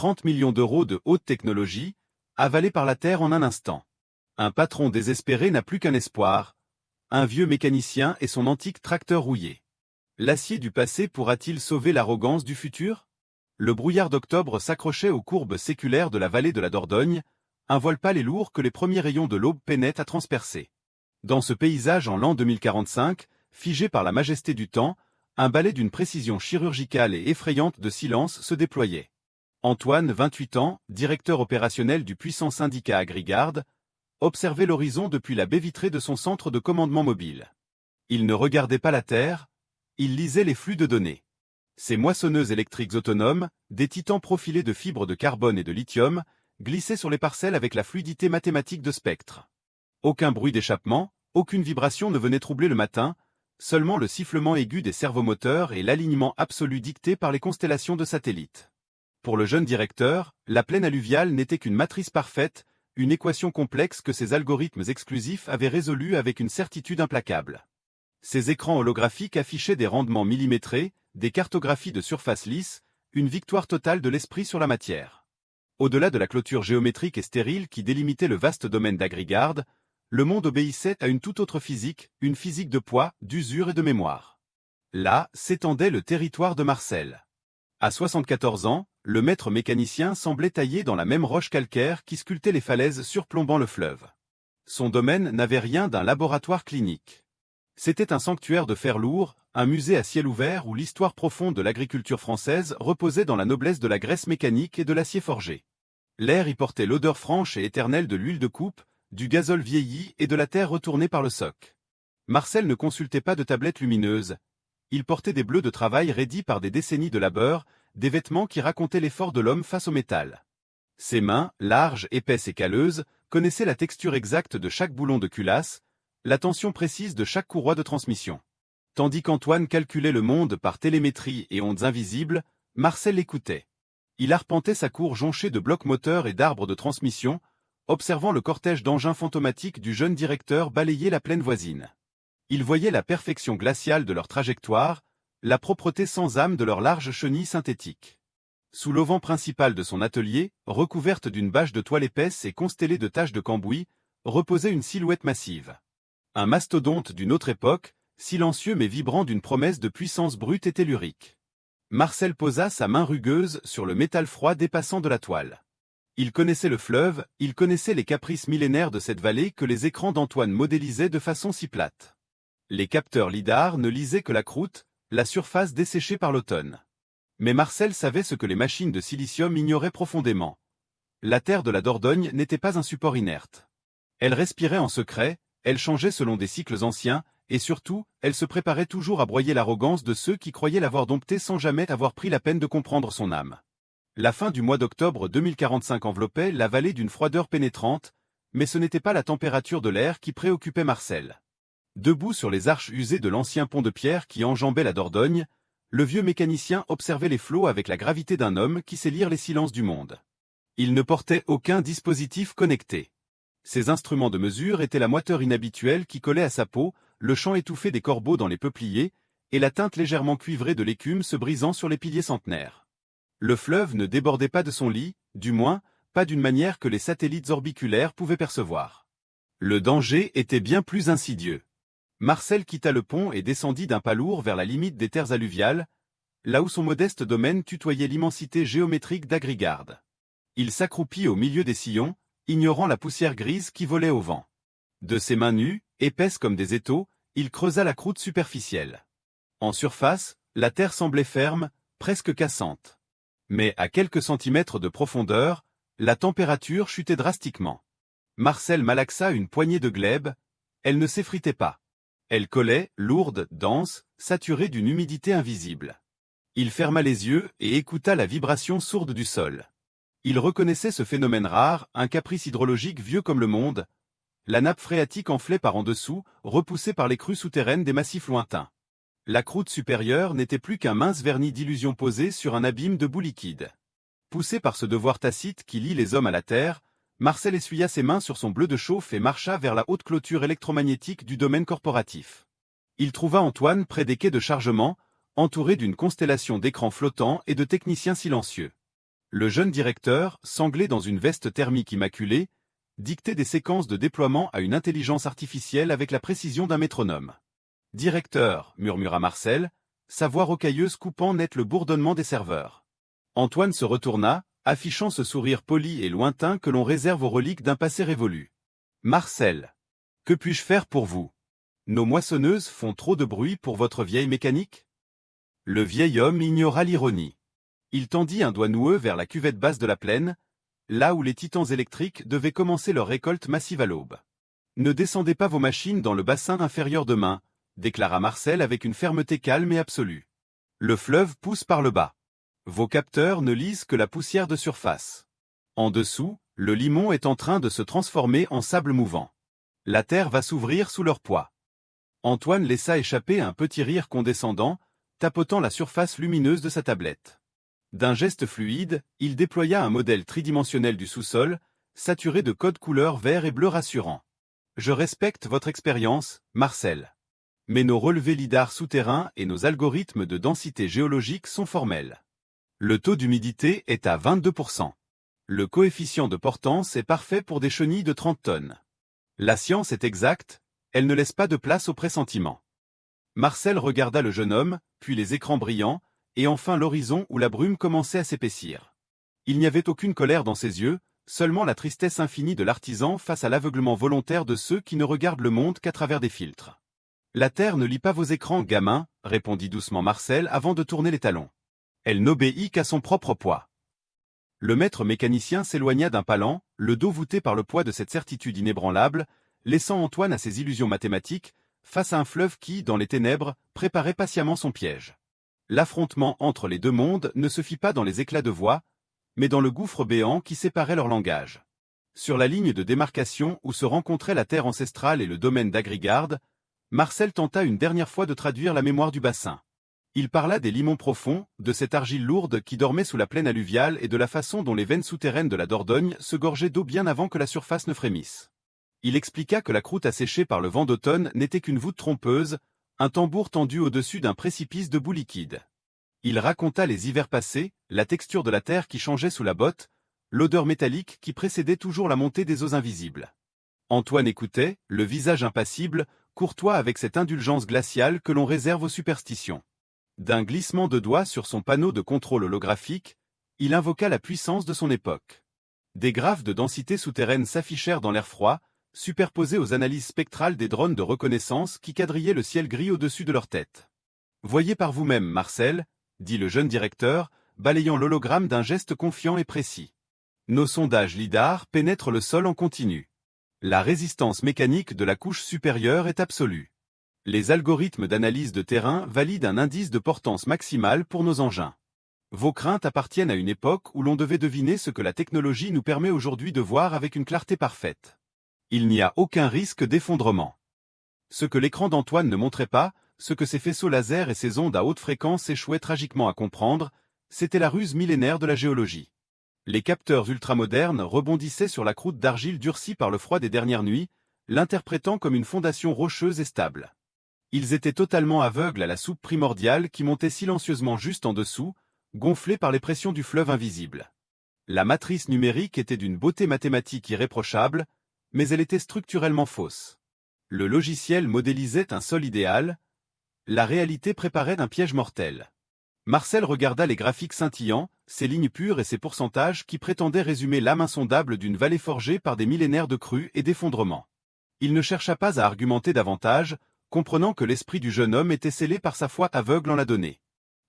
30 millions d'euros de haute technologie, avalés par la Terre en un instant. Un patron désespéré n'a plus qu'un espoir, un vieux mécanicien et son antique tracteur rouillé. L'acier du passé pourra-t-il sauver l'arrogance du futur? Le brouillard d'octobre s'accrochait aux courbes séculaires de la vallée de la Dordogne, un voile pâle et lourd que les premiers rayons de l'aube peinaient à transpercer. Dans ce paysage en l'an 2045, figé par la majesté du temps, un ballet d'une précision chirurgicale et effrayante de silence se déployait. Antoine, 28 ans, directeur opérationnel du puissant syndicat AgriGarde, observait l'horizon depuis la baie vitrée de son centre de commandement mobile. Il ne regardait pas la Terre, il lisait les flux de données. Ces moissonneuses électriques autonomes, des titans profilés de fibres de carbone et de lithium, glissaient sur les parcelles avec la fluidité mathématique de spectres. Aucun bruit d'échappement, aucune vibration ne venait troubler le matin, seulement le sifflement aigu des servomoteurs et l'alignement absolu dicté par les constellations de satellites. Pour le jeune directeur, la plaine alluviale n'était qu'une matrice parfaite, une équation complexe que ses algorithmes exclusifs avaient résolue avec une certitude implacable. Ces écrans holographiques affichaient des rendements millimétrés, des cartographies de surface lisses, une victoire totale de l'esprit sur la matière. Au-delà de la clôture géométrique et stérile qui délimitait le vaste domaine d'AgriGarde, le monde obéissait à une toute autre physique, une physique de poids, d'usure et de mémoire. Là s'étendait le territoire de Marcel. À 74 ans, le maître mécanicien semblait taillé dans la même roche calcaire qui sculptait les falaises surplombant le fleuve. Son domaine n'avait rien d'un laboratoire clinique. C'était un sanctuaire de fer lourd, un musée à ciel ouvert où l'histoire profonde de l'agriculture française reposait dans la noblesse de la graisse mécanique et de l'acier forgé. L'air y portait l'odeur franche et éternelle de l'huile de coupe, du gazole vieilli et de la terre retournée par le soc. Marcel ne consultait pas de tablettes lumineuses. Il portait des bleus de travail raidis par des décennies de labeur, des vêtements qui racontaient l'effort de l'homme face au métal. Ses mains, larges, épaisses et calleuses, connaissaient la texture exacte de chaque boulon de culasse, la tension précise de chaque courroie de transmission. Tandis qu'Antoine calculait le monde par télémétrie et ondes invisibles, Marcel l'écoutait. Il arpentait sa cour jonchée de blocs moteurs et d'arbres de transmission, observant le cortège d'engins fantomatiques du jeune directeur balayer la plaine voisine. Il voyait la perfection glaciale de leur trajectoire, la propreté sans âme de leurs larges chenilles synthétiques. Sous l'auvent principal de son atelier, recouverte d'une bâche de toile épaisse et constellée de taches de cambouis, reposait une silhouette massive. Un mastodonte d'une autre époque, silencieux mais vibrant d'une promesse de puissance brute et tellurique. Marcel posa sa main rugueuse sur le métal froid dépassant de la toile. Il connaissait le fleuve, il connaissait les caprices millénaires de cette vallée que les écrans d'Antoine modélisaient de façon si plate. Les capteurs lidar ne lisaient que la croûte, la surface desséchée par l'automne. Mais Marcel savait ce que les machines de silicium ignoraient profondément. La terre de la Dordogne n'était pas un support inerte. Elle respirait en secret, elle changeait selon des cycles anciens, et surtout, elle se préparait toujours à broyer l'arrogance de ceux qui croyaient l'avoir domptée sans jamais avoir pris la peine de comprendre son âme. La fin du mois d'octobre 2045 enveloppait la vallée d'une froideur pénétrante, mais ce n'était pas la température de l'air qui préoccupait Marcel. Debout sur les arches usées de l'ancien pont de pierre qui enjambait la Dordogne, le vieux mécanicien observait les flots avec la gravité d'un homme qui sait lire les silences du monde. Il ne portait aucun dispositif connecté. Ses instruments de mesure étaient la moiteur inhabituelle qui collait à sa peau, le chant étouffé des corbeaux dans les peupliers, et la teinte légèrement cuivrée de l'écume se brisant sur les piliers centenaires. Le fleuve ne débordait pas de son lit, du moins, pas d'une manière que les satellites orbiculaires pouvaient percevoir. Le danger était bien plus insidieux. Marcel quitta le pont et descendit d'un pas lourd vers la limite des terres alluviales, là où son modeste domaine tutoyait l'immensité géométrique d'AgriGarde. Il s'accroupit au milieu des sillons, ignorant la poussière grise qui volait au vent. De ses mains nues, épaisses comme des étaux, il creusa la croûte superficielle. En surface, la terre semblait ferme, presque cassante. Mais à quelques centimètres de profondeur, la température chutait drastiquement. Marcel malaxa une poignée de glèbe, elle ne s'effritait pas. Elle collait, lourde, dense, saturée d'une humidité invisible. Il ferma les yeux et écouta la vibration sourde du sol. Il reconnaissait ce phénomène rare, un caprice hydrologique vieux comme le monde. La nappe phréatique enflait par en dessous, repoussée par les crues souterraines des massifs lointains. La croûte supérieure n'était plus qu'un mince vernis d'illusion posé sur un abîme de boue liquide. Poussé par ce devoir tacite qui lie les hommes à la terre, Marcel essuya ses mains sur son bleu de chauffe et marcha vers la haute clôture électromagnétique du domaine corporatif. Il trouva Antoine près des quais de chargement, entouré d'une constellation d'écrans flottants et de techniciens silencieux. Le jeune directeur, sanglé dans une veste thermique immaculée, dictait des séquences de déploiement à une intelligence artificielle avec la précision d'un métronome. « Directeur » murmura Marcel, sa voix rocailleuse coupant net le bourdonnement des serveurs. Antoine se retourna, affichant ce sourire poli et lointain que l'on réserve aux reliques d'un passé révolu. « Marcel, que puis-je faire pour vous? Nos moissonneuses font trop de bruit pour votre vieille mécanique ?» Le vieil homme ignora l'ironie. Il tendit un doigt noueux vers la cuvette basse de la plaine, là où les titans électriques devaient commencer leur récolte massive à l'aube. « Ne descendez pas vos machines dans le bassin inférieur demain, » déclara Marcel avec une fermeté calme et absolue. « Le fleuve pousse par le bas. Vos capteurs ne lisent que la poussière de surface. En dessous, le limon est en train de se transformer en sable mouvant. La terre va s'ouvrir sous leur poids. » Antoine laissa échapper un petit rire condescendant, tapotant la surface lumineuse de sa tablette. D'un geste fluide, il déploya un modèle tridimensionnel du sous-sol, saturé de codes couleurs vert et bleu rassurants. « Je respecte votre expérience, Marcel. Mais nos relevés lidar souterrains et nos algorithmes de densité géologique sont formels. Le taux d'humidité est à 22%. Le coefficient de portance est parfait pour des chenilles de 30 tonnes. La science est exacte, elle ne laisse pas de place au pressentiment. » Marcel regarda le jeune homme, puis les écrans brillants, et enfin l'horizon où la brume commençait à s'épaissir. Il n'y avait aucune colère dans ses yeux, seulement la tristesse infinie de l'artisan face à l'aveuglement volontaire de ceux qui ne regardent le monde qu'à travers des filtres. « La Terre ne lit pas vos écrans, gamin, » répondit doucement Marcel avant de tourner les talons. « Elle n'obéit qu'à son propre poids. » Le maître mécanicien s'éloigna d'un pas lent, le dos voûté par le poids de cette certitude inébranlable, laissant Antoine à ses illusions mathématiques, face à un fleuve qui, dans les ténèbres, préparait patiemment son piège. L'affrontement entre les deux mondes ne se fit pas dans les éclats de voix, mais dans le gouffre béant qui séparait leur langage. Sur la ligne de démarcation où se rencontraient la terre ancestrale et le domaine d'Agrigarde, Marcel tenta une dernière fois de traduire la mémoire du bassin. Il parla des limons profonds, de cette argile lourde qui dormait sous la plaine alluviale et de la façon dont les veines souterraines de la Dordogne se gorgeaient d'eau bien avant que la surface ne frémisse. Il expliqua que la croûte asséchée par le vent d'automne n'était qu'une voûte trompeuse, un tambour tendu au-dessus d'un précipice de boue liquide. Il raconta les hivers passés, la texture de la terre qui changeait sous la botte, l'odeur métallique qui précédait toujours la montée des eaux invisibles. Antoine écoutait, le visage impassible, courtois avec cette indulgence glaciale que l'on réserve aux superstitions. D'un glissement de doigts sur son panneau de contrôle holographique, il invoqua la puissance de son époque. Des graphes de densité souterraine s'affichèrent dans l'air froid, superposés aux analyses spectrales des drones de reconnaissance qui quadrillaient le ciel gris au-dessus de leur tête. « Voyez par vous-même, Marcel, » dit le jeune directeur, balayant l'hologramme d'un geste confiant et précis. « Nos sondages lidar pénètrent le sol en continu. La résistance mécanique de la couche supérieure est absolue. Les algorithmes d'analyse de terrain valident un indice de portance maximale pour nos engins. Vos craintes appartiennent à une époque où l'on devait deviner ce que la technologie nous permet aujourd'hui de voir avec une clarté parfaite. Il n'y a aucun risque d'effondrement. » Ce que l'écran d'Antoine ne montrait pas, ce que ses faisceaux laser et ses ondes à haute fréquence échouaient tragiquement à comprendre, c'était la ruse millénaire de la géologie. Les capteurs ultramodernes rebondissaient sur la croûte d'argile durcie par le froid des dernières nuits, l'interprétant comme une fondation rocheuse et stable. Ils étaient totalement aveugles à la soupe primordiale qui montait silencieusement juste en dessous, gonflée par les pressions du fleuve invisible. La matrice numérique était d'une beauté mathématique irréprochable, mais elle était structurellement fausse. Le logiciel modélisait un sol idéal, la réalité préparait un piège mortel. Marcel regarda les graphiques scintillants, ces lignes pures et ces pourcentages qui prétendaient résumer l'âme insondable d'une vallée forgée par des millénaires de crues et d'effondrements. Il ne chercha pas à argumenter davantage, comprenant que l'esprit du jeune homme était scellé par sa foi aveugle en la donnée.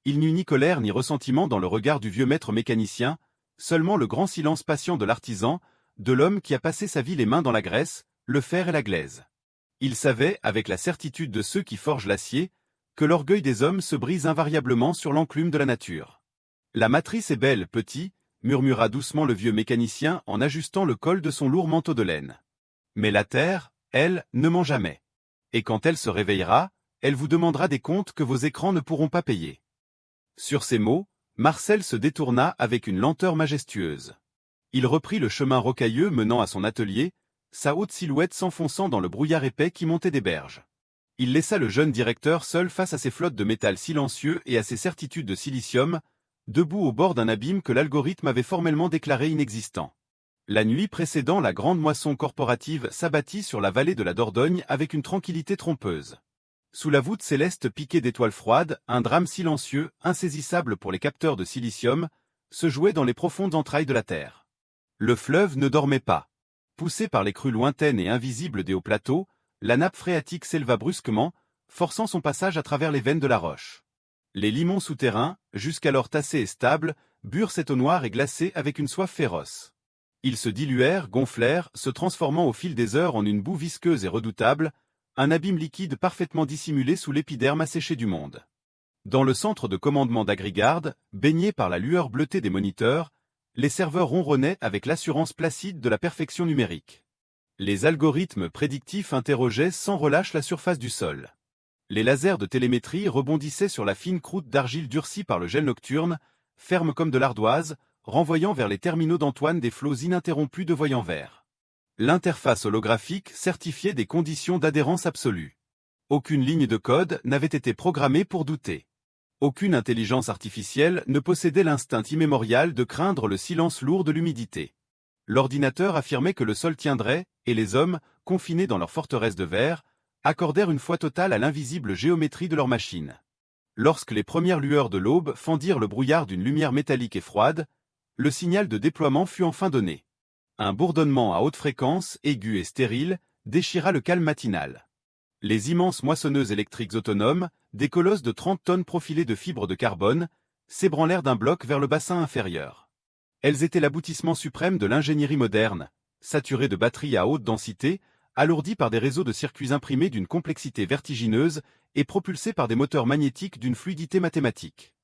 Il n'eut ni colère ni ressentiment dans le regard du vieux maître mécanicien, seulement le grand silence patient de l'artisan, de l'homme qui a passé sa vie les mains dans la graisse, le fer et la glaise. Il savait, avec la certitude de ceux qui forgent l'acier, que l'orgueil des hommes se brise invariablement sur l'enclume de la nature. « La matrice est belle, petit », murmura doucement le vieux mécanicien en ajustant le col de son lourd manteau de laine. « Mais la terre, elle, ne ment jamais. Et quand elle se réveillera, elle vous demandera des comptes que vos écrans ne pourront pas payer. » Sur ces mots, Marcel se détourna avec une lenteur majestueuse. Il reprit le chemin rocailleux menant à son atelier, sa haute silhouette s'enfonçant dans le brouillard épais qui montait des berges. Il laissa le jeune directeur seul face à ses flottes de métal silencieux et à ses certitudes de silicium, debout au bord d'un abîme que l'algorithme avait formellement déclaré inexistant. La nuit précédant, la grande moisson corporative s'abattit sur la vallée de la Dordogne avec une tranquillité trompeuse. Sous la voûte céleste piquée d'étoiles froides, un drame silencieux, insaisissable pour les capteurs de silicium, se jouait dans les profondes entrailles de la Terre. Le fleuve ne dormait pas. Poussé par les crues lointaines et invisibles des hauts plateaux, la nappe phréatique s'éleva brusquement, forçant son passage à travers les veines de la roche. Les limons souterrains, jusqu'alors tassés et stables, burent cette eau noire et glacée avec une soif féroce. Ils se diluèrent, gonflèrent, se transformant au fil des heures en une boue visqueuse et redoutable, un abîme liquide parfaitement dissimulé sous l'épiderme asséché du monde. Dans le centre de commandement d'Agrigarde, baigné par la lueur bleutée des moniteurs, les serveurs ronronnaient avec l'assurance placide de la perfection numérique. Les algorithmes prédictifs interrogeaient sans relâche la surface du sol. Les lasers de télémétrie rebondissaient sur la fine croûte d'argile durcie par le gel nocturne, ferme comme de l'ardoise, renvoyant vers les terminaux d'Antoine des flots ininterrompus de voyants verts. L'interface holographique certifiait des conditions d'adhérence absolue. Aucune ligne de code n'avait été programmée pour douter. Aucune intelligence artificielle ne possédait l'instinct immémorial de craindre le silence lourd de l'humidité. L'ordinateur affirmait que le sol tiendrait, et les hommes, confinés dans leur forteresse de verre, accordèrent une foi totale à l'invisible géométrie de leur machine. Lorsque les premières lueurs de l'aube fendirent le brouillard d'une lumière métallique et froide, le signal de déploiement fut enfin donné. Un bourdonnement à haute fréquence, aigu et stérile, déchira le calme matinal. Les immenses moissonneuses électriques autonomes, des colosses de 30 tonnes profilées de fibres de carbone, s'ébranlèrent d'un bloc vers le bassin inférieur. Elles étaient l'aboutissement suprême de l'ingénierie moderne, saturées de batteries à haute densité, alourdies par des réseaux de circuits imprimés d'une complexité vertigineuse et propulsées par des moteurs magnétiques d'une fluidité mathématique.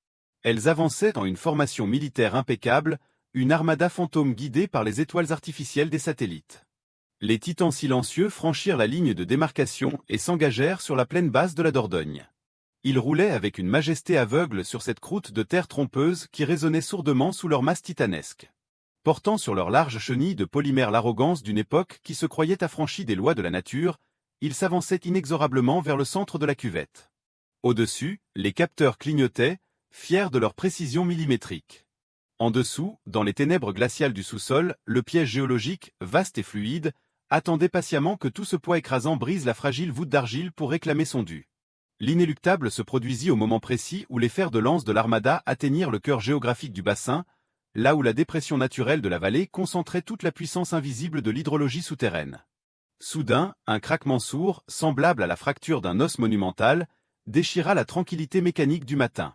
Elles avançaient dans une formation militaire impeccable, une armada fantôme guidée par les étoiles artificielles des satellites. Les titans silencieux franchirent la ligne de démarcation et s'engagèrent sur la plaine basse de la Dordogne. Ils roulaient avec une majesté aveugle sur cette croûte de terre trompeuse qui résonnait sourdement sous leur masse titanesque. Portant sur leurs larges chenilles de polymère l'arrogance d'une époque qui se croyait affranchie des lois de la nature, ils s'avançaient inexorablement vers le centre de la cuvette. Au-dessus, les capteurs clignotaient, fiers de leur précision millimétrique. En dessous, dans les ténèbres glaciales du sous-sol, le piège géologique, vaste et fluide, attendait patiemment que tout ce poids écrasant brise la fragile voûte d'argile pour réclamer son dû. L'inéluctable se produisit au moment précis où les fers de lance de l'armada atteignirent le cœur géographique du bassin, là où la dépression naturelle de la vallée concentrait toute la puissance invisible de l'hydrologie souterraine. Soudain, un craquement sourd, semblable à la fracture d'un os monumental, déchira la tranquillité mécanique du matin.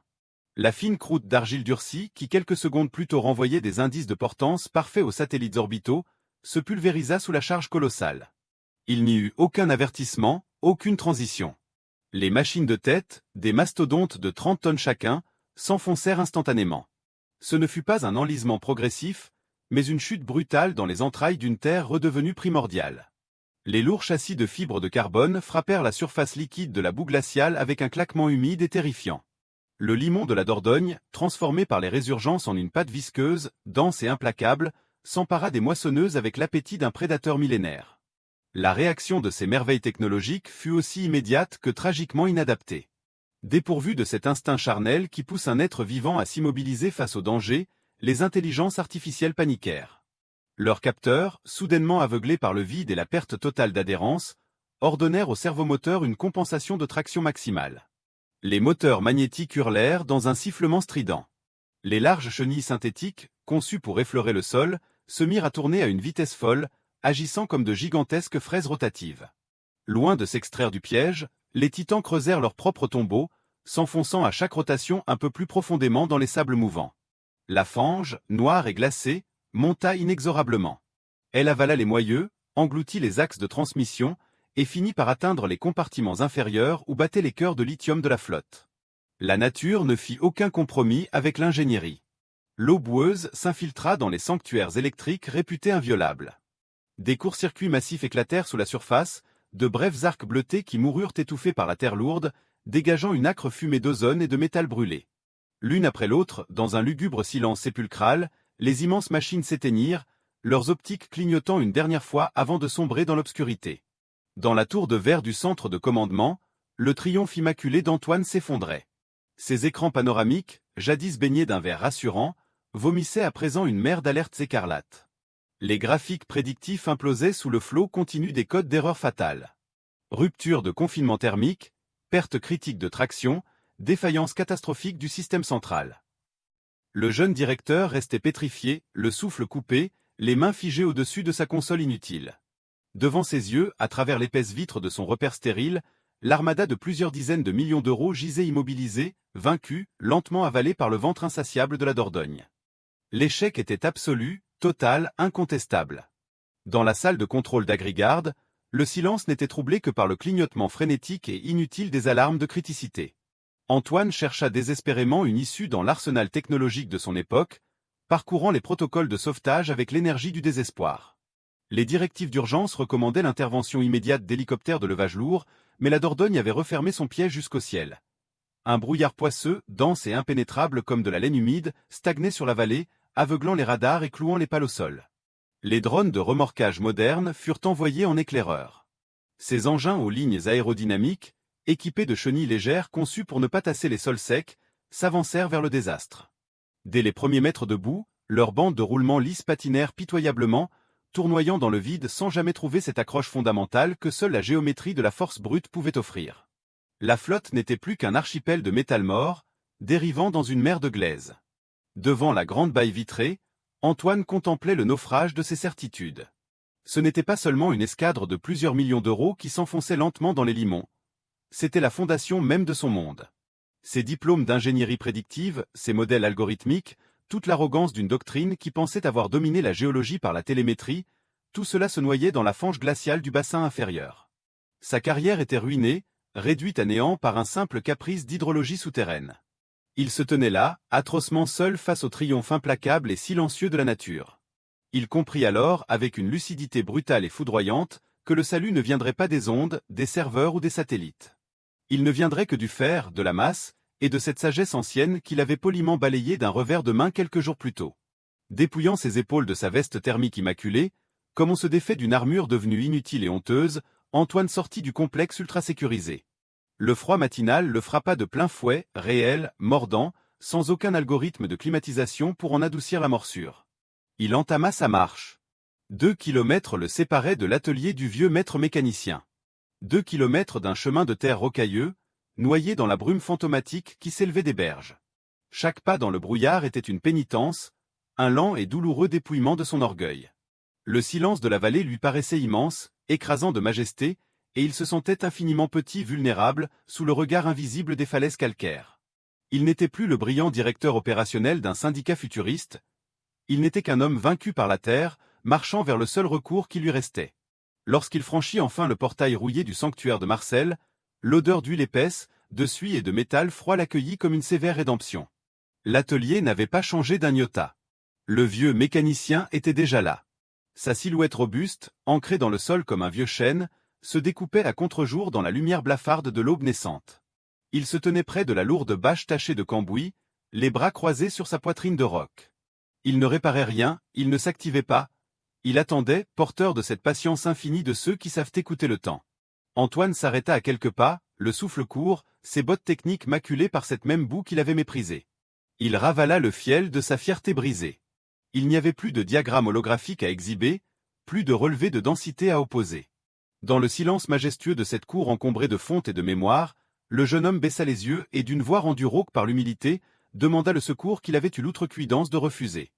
La fine croûte d'argile durcie, qui quelques secondes plus tôt renvoyait des indices de portance parfaits aux satellites orbitaux, se pulvérisa sous la charge colossale. Il n'y eut aucun avertissement, aucune transition. Les machines de tête, des mastodontes de 30 tonnes chacun, s'enfoncèrent instantanément. Ce ne fut pas un enlisement progressif, mais une chute brutale dans les entrailles d'une terre redevenue primordiale. Les lourds châssis de fibres de carbone frappèrent la surface liquide de la boue glaciale avec un claquement humide et terrifiant. Le limon de la Dordogne, transformé par les résurgences en une pâte visqueuse, dense et implacable, s'empara des moissonneuses avec l'appétit d'un prédateur millénaire. La réaction de ces merveilles technologiques fut aussi immédiate que tragiquement inadaptée. Dépourvues de cet instinct charnel qui pousse un être vivant à s'immobiliser face au danger, les intelligences artificielles paniquèrent. Leurs capteurs, soudainement aveuglés par le vide et la perte totale d'adhérence, ordonnèrent au servomoteur une compensation de traction maximale. Les moteurs magnétiques hurlèrent dans un sifflement strident. Les larges chenilles synthétiques, conçues pour effleurer le sol, se mirent à tourner à une vitesse folle, agissant comme de gigantesques fraises rotatives. Loin de s'extraire du piège, les titans creusèrent leur propre tombeau, s'enfonçant à chaque rotation un peu plus profondément dans les sables mouvants. La fange, noire et glacée, monta inexorablement. Elle avala les moyeux, engloutit les axes de transmission, et finit par atteindre les compartiments inférieurs où battaient les cœurs de lithium de la flotte. La nature ne fit aucun compromis avec l'ingénierie. L'eau boueuse s'infiltra dans les sanctuaires électriques réputés inviolables. Des courts-circuits massifs éclatèrent sous la surface, de brefs arcs bleutés qui moururent étouffés par la terre lourde, dégageant une âcre fumée d'ozone et de métal brûlé. L'une après l'autre, dans un lugubre silence sépulcral, les immenses machines s'éteignirent, leurs optiques clignotant une dernière fois avant de sombrer dans l'obscurité. Dans la tour de verre du centre de commandement, le triomphe immaculé d'Antoine s'effondrait. Ses écrans panoramiques, jadis baigné d'un vert rassurant, vomissait à présent une mer d'alertes écarlates. Les graphiques prédictifs implosaient sous le flot continu des codes d'erreur fatales. Rupture de confinement thermique, perte critique de traction, défaillance catastrophique du système central. Le jeune directeur restait pétrifié, le souffle coupé, les mains figées au-dessus de sa console inutile. Devant ses yeux, à travers l'épaisse vitre de son repère stérile, l'armada de plusieurs dizaines de millions d'euros gisait immobilisée, vaincue, lentement avalée par le ventre insatiable de la Dordogne. L'échec était absolu, total, incontestable. Dans la salle de contrôle d'Agrigarde, le silence n'était troublé que par le clignotement frénétique et inutile des alarmes de criticité. Antoine chercha désespérément une issue dans l'arsenal technologique de son époque, parcourant les protocoles de sauvetage avec l'énergie du désespoir. Les directives d'urgence recommandaient l'intervention immédiate d'hélicoptères de levage lourd, mais la Dordogne avait refermé son piège jusqu'au ciel. Un brouillard poisseux, dense et impénétrable comme de la laine humide, stagnait sur la vallée, aveuglant les radars et clouant les pales au sol. Les drones de remorquage modernes furent envoyés en éclaireur. Ces engins aux lignes aérodynamiques, équipés de chenilles légères conçues pour ne pas tasser les sols secs, s'avancèrent vers le désastre. Dès les premiers mètres de boue, leurs bandes de roulement lisses patinèrent pitoyablement, tournoyant dans le vide sans jamais trouver cette accroche fondamentale que seule la géométrie de la force brute pouvait offrir. La flotte n'était plus qu'un archipel de métal mort, dérivant dans une mer de glaise. Devant la grande baille vitrée, Antoine contemplait le naufrage de ses certitudes. Ce n'était pas seulement une escadre de plusieurs millions d'euros qui s'enfonçait lentement dans les limons. C'était la fondation même de son monde. Ses diplômes d'ingénierie prédictive, ses modèles algorithmiques, toute l'arrogance d'une doctrine qui pensait avoir dominé la géologie par la télémétrie, tout cela se noyait dans la fange glaciale du bassin inférieur. Sa carrière était ruinée, réduite à néant par un simple caprice d'hydrologie souterraine. Il se tenait là, atrocement seul face au triomphe implacable et silencieux de la nature. Il comprit alors, avec une lucidité brutale et foudroyante, que le salut ne viendrait pas des ondes, des serveurs ou des satellites. Il ne viendrait que du fer, de la masse, et de cette sagesse ancienne qu'il avait poliment balayée d'un revers de main quelques jours plus tôt. Dépouillant ses épaules de sa veste thermique immaculée, comme on se défait d'une armure devenue inutile et honteuse, Antoine sortit du complexe ultra-sécurisé. Le froid matinal le frappa de plein fouet, réel, mordant, sans aucun algorithme de climatisation pour en adoucir la morsure. Il entama sa marche. 2 kilomètres le séparaient de l'atelier du vieux maître mécanicien. 2 kilomètres d'un chemin de terre rocailleux, noyé dans la brume fantomatique qui s'élevait des berges. Chaque pas dans le brouillard était une pénitence, un lent et douloureux dépouillement de son orgueil. Le silence de la vallée lui paraissait immense, écrasant de majesté, et il se sentait infiniment petit, vulnérable, sous le regard invisible des falaises calcaires. Il n'était plus le brillant directeur opérationnel d'un syndicat futuriste, il n'était qu'un homme vaincu par la terre, marchant vers le seul recours qui lui restait. Lorsqu'il franchit enfin le portail rouillé du sanctuaire de Marcel, l'odeur d'huile épaisse, de suie et de métal froid l'accueillit comme une sévère rédemption. L'atelier n'avait pas changé d'un iota. Le vieux mécanicien était déjà là. Sa silhouette robuste, ancrée dans le sol comme un vieux chêne, se découpait à contre-jour dans la lumière blafarde de l'aube naissante. Il se tenait près de la lourde bâche tachée de cambouis, les bras croisés sur sa poitrine de roc. Il ne réparait rien, il ne s'activait pas. Il attendait, porteur de cette patience infinie de ceux qui savent écouter le temps. Antoine s'arrêta à quelques pas, le souffle court, ses bottes techniques maculées par cette même boue qu'il avait méprisée. Il ravala le fiel de sa fierté brisée. Il n'y avait plus de diagramme holographique à exhiber, plus de relevé de densité à opposer. Dans le silence majestueux de cette cour encombrée de fontes et de mémoires, le jeune homme baissa les yeux et d'une voix rendue rauque par l'humilité, demanda le secours qu'il avait eu l'outrecuidance de refuser.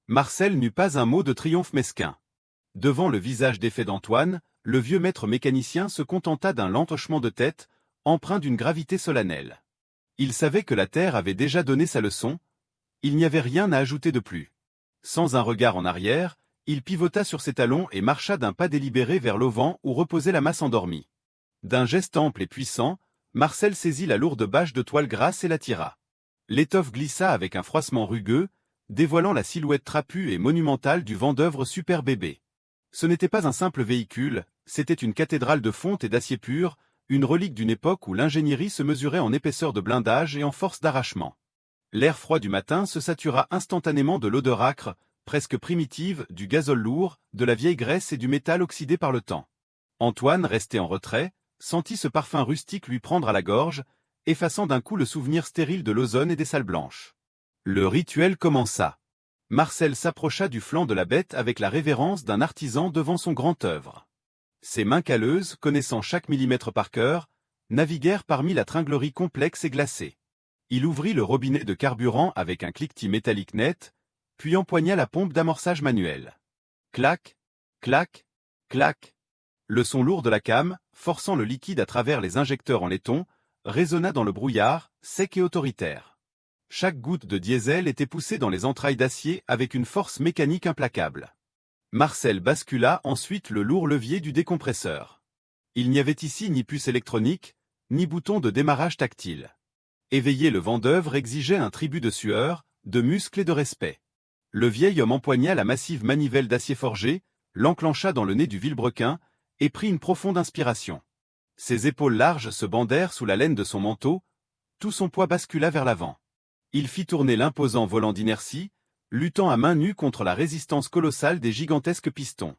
Marcel n'eut pas un mot de triomphe mesquin. Devant le visage défait d'Antoine, le vieux maître mécanicien se contenta d'un lent hochement de tête, empreint d'une gravité solennelle. Il savait que la terre avait déjà donné sa leçon, il n'y avait rien à ajouter de plus. Sans un regard en arrière, il pivota sur ses talons et marcha d'un pas délibéré vers l'auvent où reposait la masse endormie. D'un geste ample et puissant, Marcel saisit la lourde bâche de toile grasse et la tira. L'étoffe glissa avec un froissement rugueux, dévoilant la silhouette trapue et monumentale du Vendœuvre Super Bébé. Ce n'était pas un simple véhicule, c'était une cathédrale de fonte et d'acier pur, une relique d'une époque où l'ingénierie se mesurait en épaisseur de blindage et en force d'arrachement. L'air froid du matin se satura instantanément de l'odeur âcre, presque primitive, du gazole lourd, de la vieille graisse et du métal oxydé par le temps. Antoine, resté en retrait, sentit ce parfum rustique lui prendre à la gorge, effaçant d'un coup le souvenir stérile de l'ozone et des salles blanches. Le rituel commença. Marcel s'approcha du flanc de la bête avec la révérence d'un artisan devant son grand œuvre. Ses mains calleuses, connaissant chaque millimètre par cœur, naviguèrent parmi la tringlerie complexe et glacée. Il ouvrit le robinet de carburant avec un cliquetis métallique net, puis empoigna la pompe d'amorçage manuel. Clac, clac, clac. Le son lourd de la came, forçant le liquide à travers les injecteurs en laiton, résonna dans le brouillard, sec et autoritaire. Chaque goutte de diesel était poussée dans les entrailles d'acier avec une force mécanique implacable. Marcel bascula ensuite le lourd levier du décompresseur. Il n'y avait ici ni puce électronique, ni bouton de démarrage tactile. Éveiller le vendeuvre exigeait un tribut de sueur, de muscles et de respect. Le vieil homme empoigna la massive manivelle d'acier forgé, l'enclencha dans le nez du vilebrequin, et prit une profonde inspiration. Ses épaules larges se bandèrent sous la laine de son manteau, tout son poids bascula vers l'avant. Il fit tourner l'imposant volant d'inertie, luttant à main nue contre la résistance colossale des gigantesques pistons.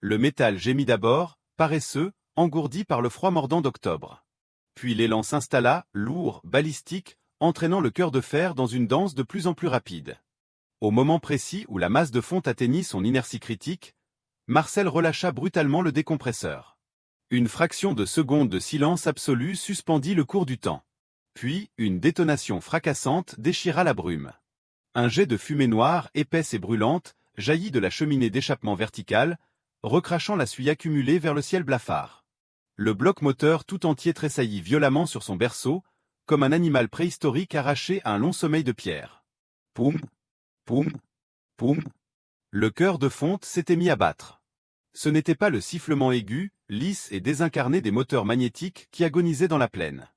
Le métal gémit d'abord, paresseux, engourdi par le froid mordant d'octobre. Puis l'élan s'installa, lourd, balistique, entraînant le cœur de fer dans une danse de plus en plus rapide. Au moment précis où la masse de fonte atteignit son inertie critique, Marcel relâcha brutalement le décompresseur. Une fraction de seconde de silence absolu suspendit le cours du temps. Puis, une détonation fracassante déchira la brume. Un jet de fumée noire, épaisse et brûlante, jaillit de la cheminée d'échappement verticale, recrachant la suie accumulée vers le ciel blafard. Le bloc moteur tout entier tressaillit violemment sur son berceau, comme un animal préhistorique arraché à un long sommeil de pierre. Poum, poum, poum. Le cœur de fonte s'était mis à battre. Ce n'était pas le sifflement aigu, lisse et désincarné des moteurs magnétiques qui agonisaient dans la plaine.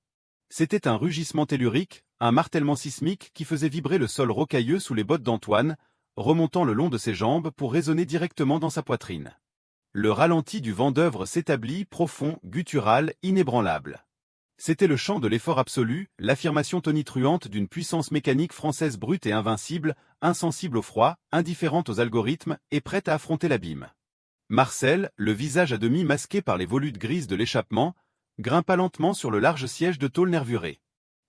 C'était un rugissement tellurique, un martèlement sismique qui faisait vibrer le sol rocailleux sous les bottes d'Antoine, remontant le long de ses jambes pour résonner directement dans sa poitrine. Le ralenti du vendeuvre s'établit, profond, guttural, inébranlable. C'était le chant de l'effort absolu, l'affirmation tonitruante d'une puissance mécanique française brute et invincible, insensible au froid, indifférente aux algorithmes et prête à affronter l'abîme. Marcel, le visage à demi masqué par les volutes grises de l'échappement, grimpa lentement sur le large siège de tôle nervuré.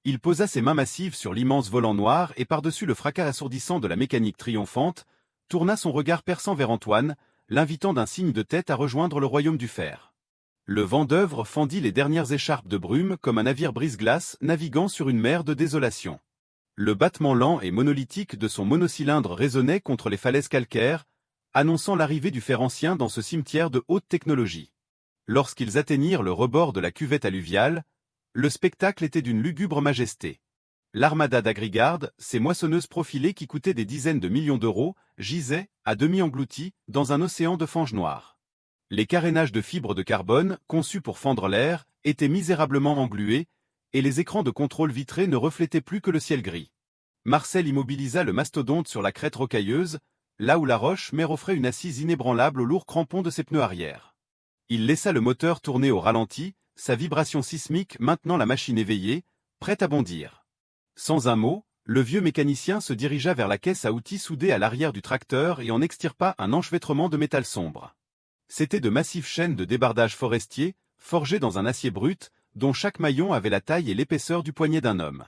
Il posa ses mains massives sur l'immense volant noir et par-dessus le fracas assourdissant de la mécanique triomphante, tourna son regard perçant vers Antoine, l'invitant d'un signe de tête à rejoindre le royaume du fer. Le vendeuvre fendit les dernières écharpes de brume comme un navire brise-glace naviguant sur une mer de désolation. Le battement lent et monolithique de son monocylindre résonnait contre les falaises calcaires, annonçant l'arrivée du fer ancien dans ce cimetière de haute technologie. Lorsqu'ils atteignirent le rebord de la cuvette alluviale, le spectacle était d'une lugubre majesté. L'armada d'Agrigarde, ces moissonneuses profilées qui coûtaient des dizaines de millions d'euros, gisaient, à demi englouties, dans un océan de fange noire. Les carénages de fibres de carbone, conçus pour fendre l'air, étaient misérablement englués, et les écrans de contrôle vitrés ne reflétaient plus que le ciel gris. Marcel immobilisa le mastodonte sur la crête rocailleuse, là où la roche-mer offrait une assise inébranlable aux lourds crampons de ses pneus arrière. Il laissa le moteur tourner au ralenti, sa vibration sismique maintenant la machine éveillée, prête à bondir. Sans un mot, le vieux mécanicien se dirigea vers la caisse à outils soudée à l'arrière du tracteur et en extirpa un enchevêtrement de métal sombre. C'étaient de massives chaînes de débardage forestier, forgées dans un acier brut, dont chaque maillon avait la taille et l'épaisseur du poignet d'un homme.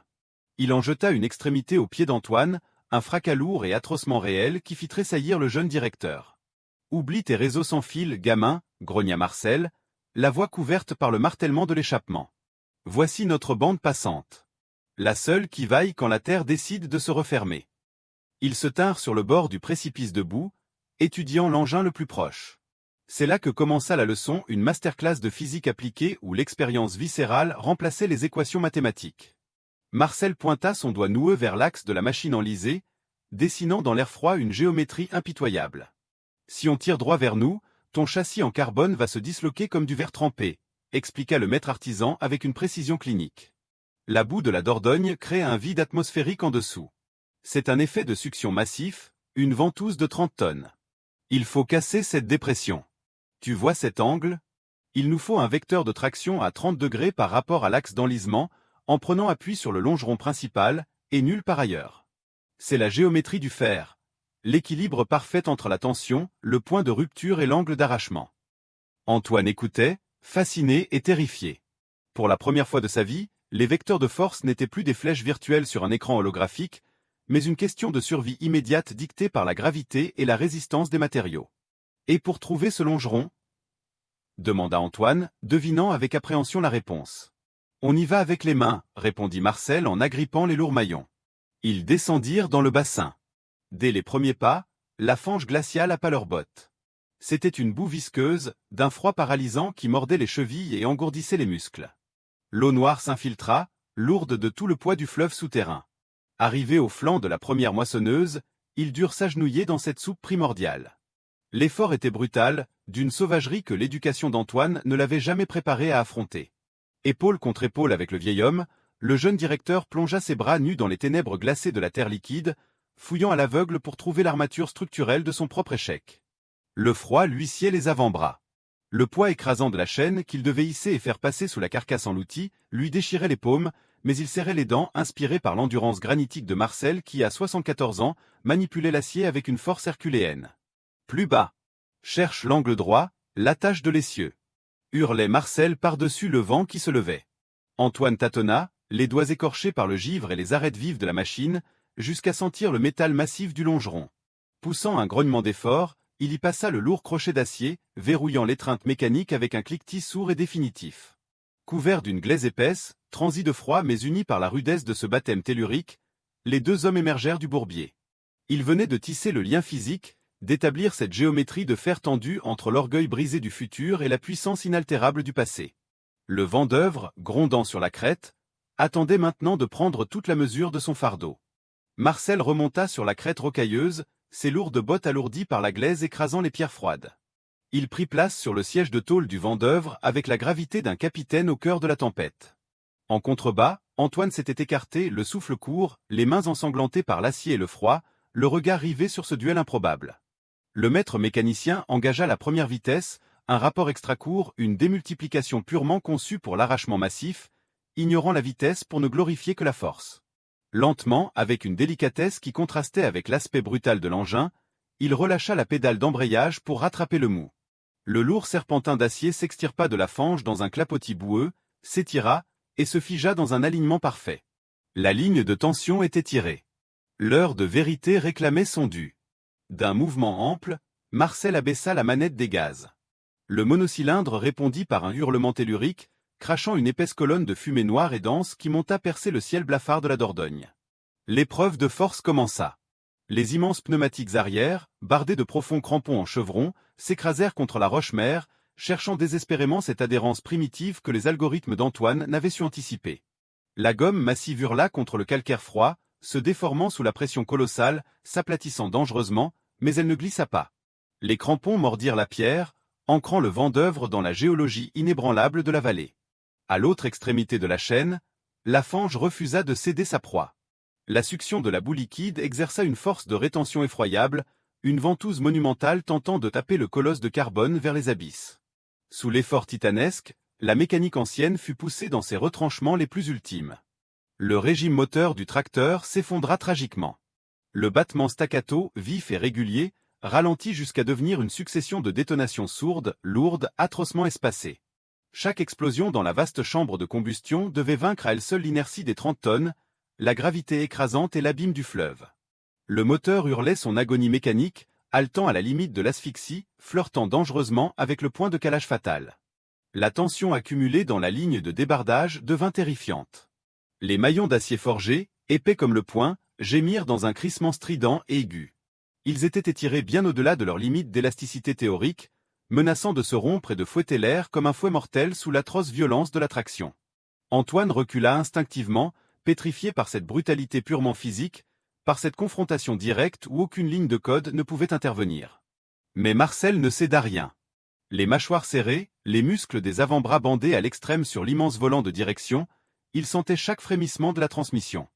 Il en jeta une extrémité au pied d'Antoine, un fracas lourd et atrocement réel qui fit tressaillir le jeune directeur. « Oublie tes réseaux sans fil, gamin », grogna Marcel, la voix couverte par le martèlement de l'échappement. « Voici notre bande passante. La seule qui vaille quand la terre décide de se refermer. » Ils se tinrent sur le bord du précipice debout, étudiant l'engin le plus proche. C'est là que commença la leçon, une masterclass de physique appliquée où l'expérience viscérale remplaçait les équations mathématiques. Marcel pointa son doigt noueux vers l'axe de la machine enlisée, dessinant dans l'air froid une géométrie impitoyable. « Si on tire droit vers nous, ton châssis en carbone va se disloquer comme du verre trempé, » expliqua le maître artisan avec une précision clinique. La boue de la Dordogne crée un vide atmosphérique en dessous. C'est un effet de succion massif, une ventouse de 30 tonnes. Il faut casser cette dépression. Tu vois cet angle? Il nous faut un vecteur de traction à 30 degrés par rapport à l'axe d'enlisement, en prenant appui sur le longeron principal, et nulle part ailleurs. C'est la géométrie du fer, l'équilibre parfait entre la tension, le point de rupture et l'angle d'arrachement. Antoine écoutait, fasciné et terrifié. Pour la première fois de sa vie, les vecteurs de force n'étaient plus des flèches virtuelles sur un écran holographique, mais une question de survie immédiate dictée par la gravité et la résistance des matériaux. Et pour trouver ce longeron? Demanda Antoine, devinant avec appréhension la réponse. On y va avec les mains, répondit Marcel en agrippant les lourds maillons. Ils descendirent dans le bassin. Dès les premiers pas, la fange glaciale appa leurs bottes. C'était une boue visqueuse, d'un froid paralysant qui mordait les chevilles et engourdissait les muscles. L'eau noire s'infiltra, lourde de tout le poids du fleuve souterrain. Arrivés au flanc de la première moissonneuse, ils durent s'agenouiller dans cette soupe primordiale. L'effort était brutal, d'une sauvagerie que l'éducation d'Antoine ne l'avait jamais préparé à affronter. Épaule contre épaule avec le vieil homme, le jeune directeur plongea ses bras nus dans les ténèbres glacées de la terre liquide, fouillant à l'aveugle pour trouver l'armature structurelle de son propre échec. Le froid lui sciait les avant-bras. Le poids écrasant de la chaîne qu'il devait hisser et faire passer sous la carcasse en l'outil lui déchirait les paumes, mais il serrait les dents, inspiré par l'endurance granitique de Marcel qui, à 74 ans, manipulait l'acier avec une force herculéenne. Plus bas. Cherche l'angle droit, l'attache de l'essieu. Hurlait Marcel par-dessus le vent qui se levait. Antoine tâtonna, les doigts écorchés par le givre et les arêtes vives de la machine, jusqu'à sentir le métal massif du longeron. Poussant un grognement d'effort, il y passa le lourd crochet d'acier, verrouillant l'étreinte mécanique avec un cliquetis sourd et définitif. Couverts d'une glaise épaisse, transis de froid mais unis par la rudesse de ce baptême tellurique, les deux hommes émergèrent du bourbier. Ils venaient de tisser le lien physique, d'établir cette géométrie de fer tendu entre l'orgueil brisé du futur et la puissance inaltérable du passé. Le vent d'œuvre, grondant sur la crête, attendait maintenant de prendre toute la mesure de son fardeau. Marcel remonta sur la crête rocailleuse, ses lourdes bottes alourdies par la glaise écrasant les pierres froides. Il prit place sur le siège de tôle du vent d'œuvre avec la gravité d'un capitaine au cœur de la tempête. En contrebas, Antoine s'était écarté, le souffle court, les mains ensanglantées par l'acier et le froid, le regard rivé sur ce duel improbable. Le maître mécanicien engagea la première vitesse, un rapport extra-court, une démultiplication purement conçue pour l'arrachement massif, ignorant la vitesse pour ne glorifier que la force. Lentement, avec une délicatesse qui contrastait avec l'aspect brutal de l'engin, il relâcha la pédale d'embrayage pour rattraper le mou. Le lourd serpentin d'acier s'extirpa de la fange dans un clapotis boueux, s'étira, et se figea dans un alignement parfait. La ligne de tension était tirée. L'heure de vérité réclamait son dû. D'un mouvement ample, Marcel abaissa la manette des gaz. Le monocylindre répondit par un hurlement tellurique, crachant une épaisse colonne de fumée noire et dense qui monta percer le ciel blafard de la Dordogne. L'épreuve de force commença. Les immenses pneumatiques arrière, bardés de profonds crampons en chevron, s'écrasèrent contre la roche-mère, cherchant désespérément cette adhérence primitive que les algorithmes d'Antoine n'avaient su anticiper. La gomme massive hurla contre le calcaire froid, se déformant sous la pression colossale, s'aplatissant dangereusement, mais elle ne glissa pas. Les crampons mordirent la pierre, ancrant le vent d'œuvre dans la géologie inébranlable de la vallée. À l'autre extrémité de la chaîne, la fange refusa de céder sa proie. La succion de la boue liquide exerça une force de rétention effroyable, une ventouse monumentale tentant de taper le colosse de carbone vers les abysses. Sous l'effort titanesque, la mécanique ancienne fut poussée dans ses retranchements les plus ultimes. Le régime moteur du tracteur s'effondra tragiquement. Le battement staccato, vif et régulier, ralentit jusqu'à devenir une succession de détonations sourdes, lourdes, atrocement espacées. Chaque explosion dans la vaste chambre de combustion devait vaincre à elle seule l'inertie des 30 tonnes, la gravité écrasante et l'abîme du fleuve. Le moteur hurlait son agonie mécanique, haletant à la limite de l'asphyxie, flirtant dangereusement avec le point de calage fatal. La tension accumulée dans la ligne de débardage devint terrifiante. Les maillons d'acier forgé, épais comme le poing, gémirent dans un crissement strident et aigu. Ils étaient étirés bien au-delà de leur limite d'élasticité théorique, menaçant de se rompre et de fouetter l'air comme un fouet mortel sous l'atroce violence de la traction. Antoine recula instinctivement, pétrifié par cette brutalité purement physique, par cette confrontation directe où aucune ligne de code ne pouvait intervenir. Mais Marcel ne céda rien. Les mâchoires serrées, les muscles des avant-bras bandés à l'extrême sur l'immense volant de direction, il sentait chaque frémissement de la transmission.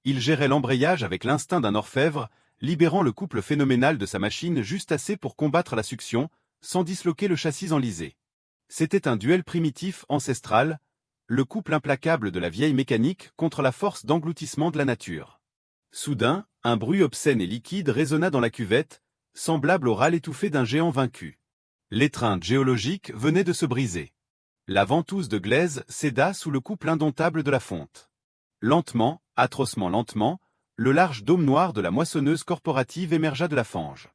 Il gérait l'embrayage avec l'instinct d'un orfèvre, libérant le couple phénoménal de sa machine juste assez pour combattre la succion, sans disloquer le châssis enlisé. C'était un duel primitif ancestral, le couple implacable de la vieille mécanique contre la force d'engloutissement de la nature. Soudain, un bruit obscène et liquide résonna dans la cuvette, semblable au râle étouffé d'un géant vaincu. L'étreinte géologique venait de se briser. La ventouse de glaise céda sous le couple indomptable de la fonte. Lentement, atrocement lentement, Le large dôme noir de la moissonneuse corporative émergea de la fange.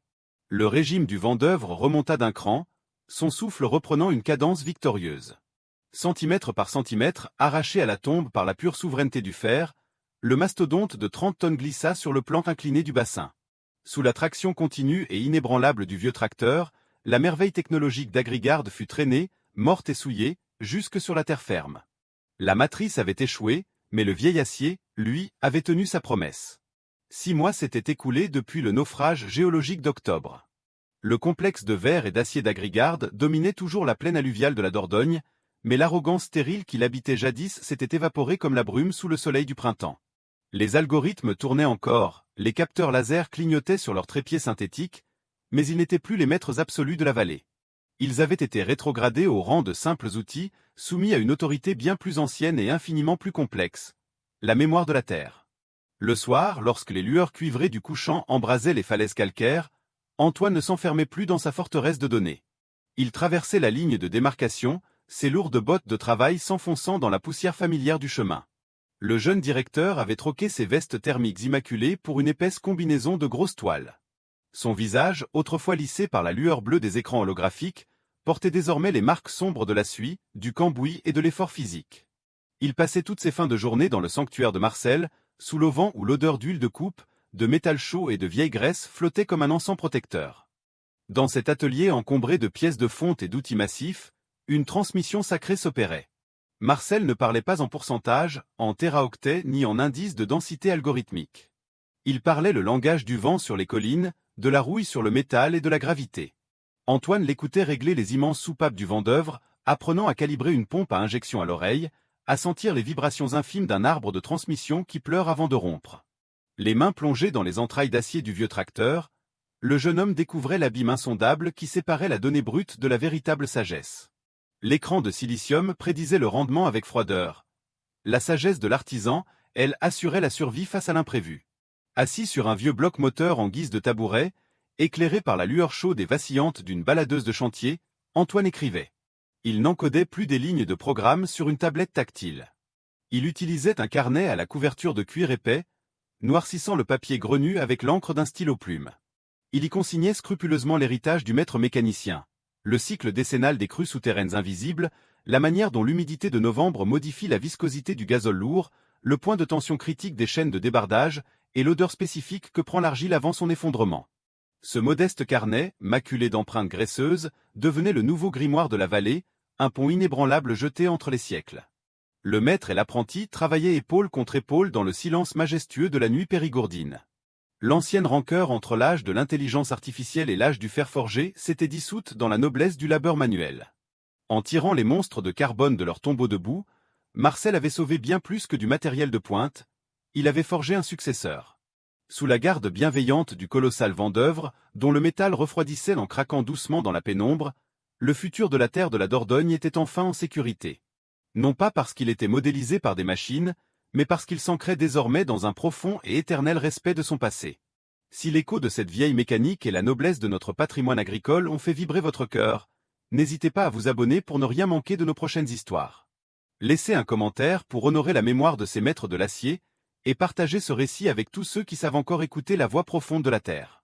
Le régime du Vendeuvre remonta d'un cran, son souffle reprenant une cadence victorieuse. Centimètre par centimètre, arraché à la tombe par la pure souveraineté du fer, le mastodonte de 30 tonnes glissa sur le plan incliné du bassin. Sous la traction continue et inébranlable du vieux tracteur, la merveille technologique d'Agrigard fut traînée, morte et souillée, jusque sur la terre ferme. La matrice avait échoué, mais le vieil acier, lui, avait tenu sa promesse. 6 mois s'étaient écoulés depuis le naufrage géologique d'octobre. Le complexe de verre et d'acier d'Agrigard dominait toujours la plaine alluviale de la Dordogne, mais l'arrogance stérile qui l'habitait jadis s'était évaporée comme la brume sous le soleil du printemps. Les algorithmes tournaient encore, les capteurs laser clignotaient sur leurs trépieds synthétiques, mais ils n'étaient plus les maîtres absolus de la vallée. Ils avaient été rétrogradés au rang de simples outils, soumis à une autorité bien plus ancienne et infiniment plus complexe, la mémoire de la Terre. Le soir, lorsque les lueurs cuivrées du couchant embrasaient les falaises calcaires, Antoine ne s'enfermait plus dans sa forteresse de données. Il traversait la ligne de démarcation, ses lourdes bottes de travail s'enfonçant dans la poussière familière du chemin. Le jeune directeur avait troqué ses vestes thermiques immaculées pour une épaisse combinaison de grosses toiles. Son visage, autrefois lissé par la lueur bleue des écrans holographiques, portait désormais les marques sombres de la suie, du cambouis et de l'effort physique. Il passait toutes ses fins de journée dans le sanctuaire de Marcel, sous l'auvent où l'odeur d'huile de coupe, de métal chaud et de vieille graisse flottait comme un encens protecteur. Dans cet atelier encombré de pièces de fonte et d'outils massifs, une transmission sacrée s'opérait. Marcel ne parlait pas en pourcentage, en téraoctets ni en indices de densité algorithmique. Il parlait le langage du vent sur les collines, de la rouille sur le métal et de la gravité. Antoine l'écoutait régler les immenses soupapes du Vendeuvre, apprenant à calibrer une pompe à injection à l'oreille, à sentir les vibrations infimes d'un arbre de transmission qui pleure avant de rompre. Les mains plongées dans les entrailles d'acier du vieux tracteur, le jeune homme découvrait l'abîme insondable qui séparait la donnée brute de la véritable sagesse. L'écran de silicium prédisait le rendement avec froideur. La sagesse de l'artisan, elle, assurait la survie face à l'imprévu. Assis sur un vieux bloc moteur en guise de tabouret, éclairé par la lueur chaude et vacillante d'une baladeuse de chantier, Antoine écrivait. Il n'encodait plus des lignes de programme sur une tablette tactile. Il utilisait un carnet à la couverture de cuir épais, noircissant le papier grenu avec l'encre d'un stylo-plume. Il y consignait scrupuleusement l'héritage du maître mécanicien, le cycle décennal des crues souterraines invisibles, la manière dont l'humidité de novembre modifie la viscosité du gazole lourd, le point de tension critique des chaînes de débardage et l'odeur spécifique que prend l'argile avant son effondrement. Ce modeste carnet, maculé d'empreintes graisseuses, devenait le nouveau grimoire de la vallée, un pont inébranlable jeté entre les siècles. Le maître et l'apprenti travaillaient épaule contre épaule dans le silence majestueux de la nuit périgourdine. L'ancienne rancœur entre l'âge de l'intelligence artificielle et l'âge du fer forgé s'était dissoute dans la noblesse du labeur manuel. En tirant les monstres de carbone de leur tombeau de boue, Marcel avait sauvé bien plus que du matériel de pointe, il avait forgé un successeur. Sous la garde bienveillante du colossal Vendeuvre, dont le métal refroidissait en craquant doucement dans la pénombre, le futur de la terre de la Dordogne était enfin en sécurité. Non pas parce qu'il était modélisé par des machines, mais parce qu'il s'ancrait désormais dans un profond et éternel respect de son passé. Si l'écho de cette vieille mécanique et la noblesse de notre patrimoine agricole ont fait vibrer votre cœur, n'hésitez pas à vous abonner pour ne rien manquer de nos prochaines histoires. Laissez un commentaire pour honorer la mémoire de ces maîtres de l'acier, et partagez ce récit avec tous ceux qui savent encore écouter la voix profonde de la terre.